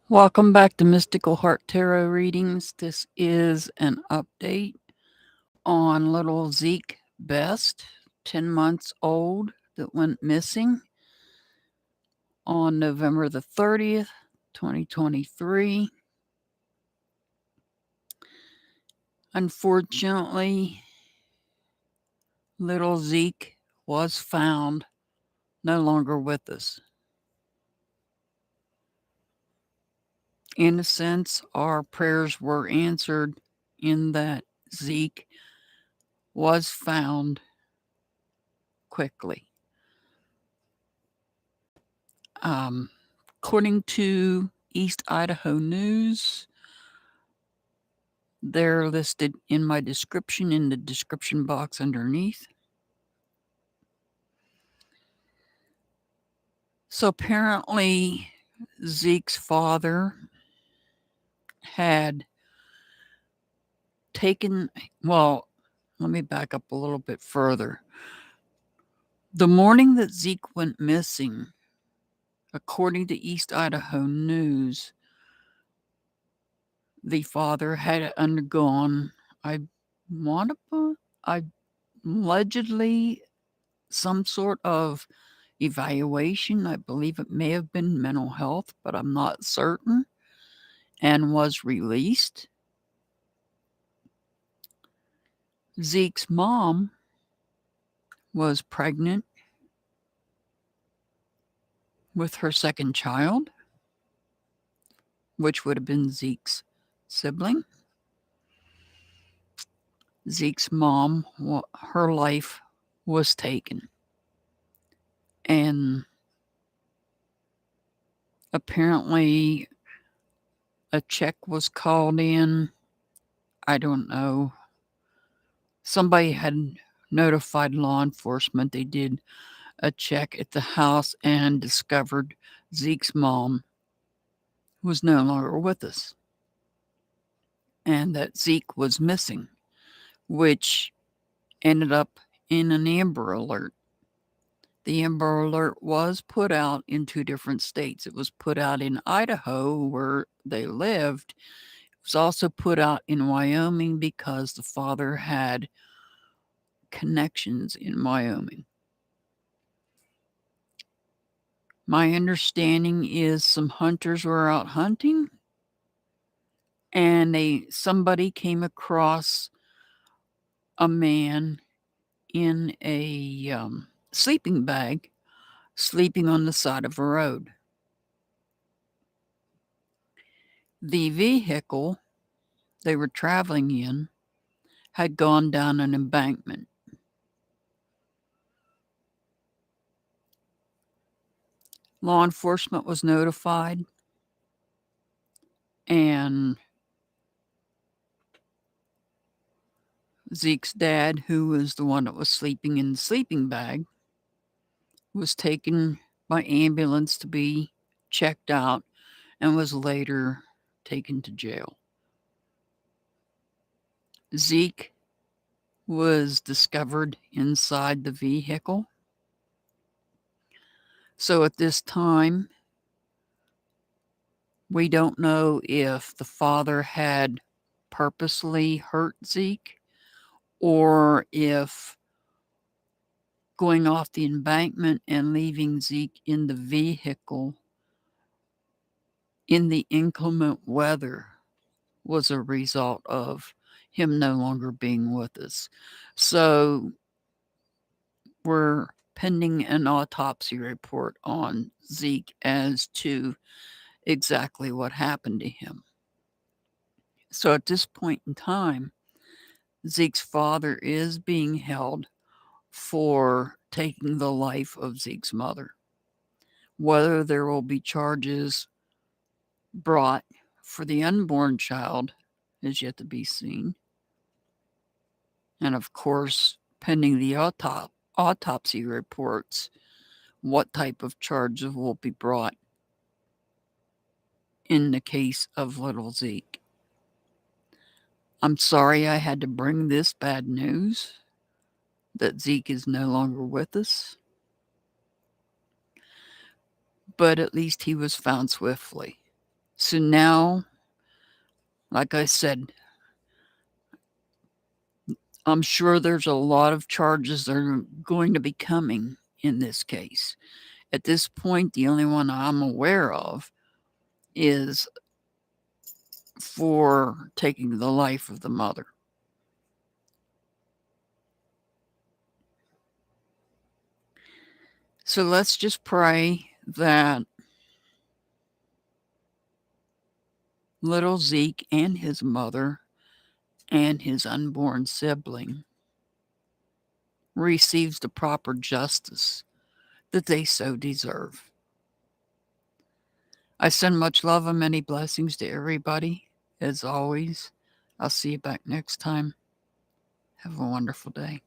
Welcome back to Mystical Heart Tarot readings. This is an update on little Zeke Best, 10 months old, that went missing on November the 30th, 2023. Unfortunately, little Zeke was found no longer with us. In a sense, our prayers were answered in that Zeke was found quickly. According to East Idaho News, they're listed in my description in the description box underneath. So apparently, Zeke's father had taken, well, let me back up a little bit further. The morning that Zeke went missing, according to East Idaho News, the father had undergone, I allegedly, some sort of evaluation. I believe it may have been mental health, but I'm not certain, and was released. Zeke's mom was pregnant with her second child, which would have been Zeke's sibling. Zeke's mom, her life was taken. And apparently a check was called in. I don't know. Somebody had notified law enforcement. They did a check at the house and discovered Zeke's mom was no longer with us and that Zeke was missing, which ended up in an Amber Alert. The Amber Alert was put out in two different states. It was put out in Idaho, where they lived. It was also put out in Wyoming because the father had connections in Wyoming. My understanding is some hunters were out hunting and somebody came across a man in a sleeping bag sleeping on the side of a road. The vehicle they were traveling in had gone down an embankment. Law enforcement was notified, and Zeke's dad, who was the one that was sleeping in the sleeping bag, was taken by ambulance to be checked out and was later taken to jail. Zeke was discovered inside the vehicle. So at this time, we don't know if the father had purposely hurt Zeke or if going off the embankment and leaving Zeke in the vehicle in the inclement weather was a result of him no longer being with us. So we're pending an autopsy report on Zeke as to exactly what happened to him. So at this point in time, Zeke's father is being held for taking the life of Zeke's mother. Whether there will be charges brought for the unborn child is yet to be seen. And of course, pending the autopsy reports, what type of charges will be brought in the case of little Zeke. I'm sorry I had to bring this bad news that Zeke is no longer with us, but at least he was found swiftly. So now, like I said, I'm sure there's a lot of charges that are going to be coming in this case. At this point, the only one I'm aware of is for taking the life of the mother. So let's just pray that little Zeke and his mother and his unborn sibling receives the proper justice that they so deserve. I send much love and many blessings to everybody. As always, I'll see you back next time. Have a wonderful day.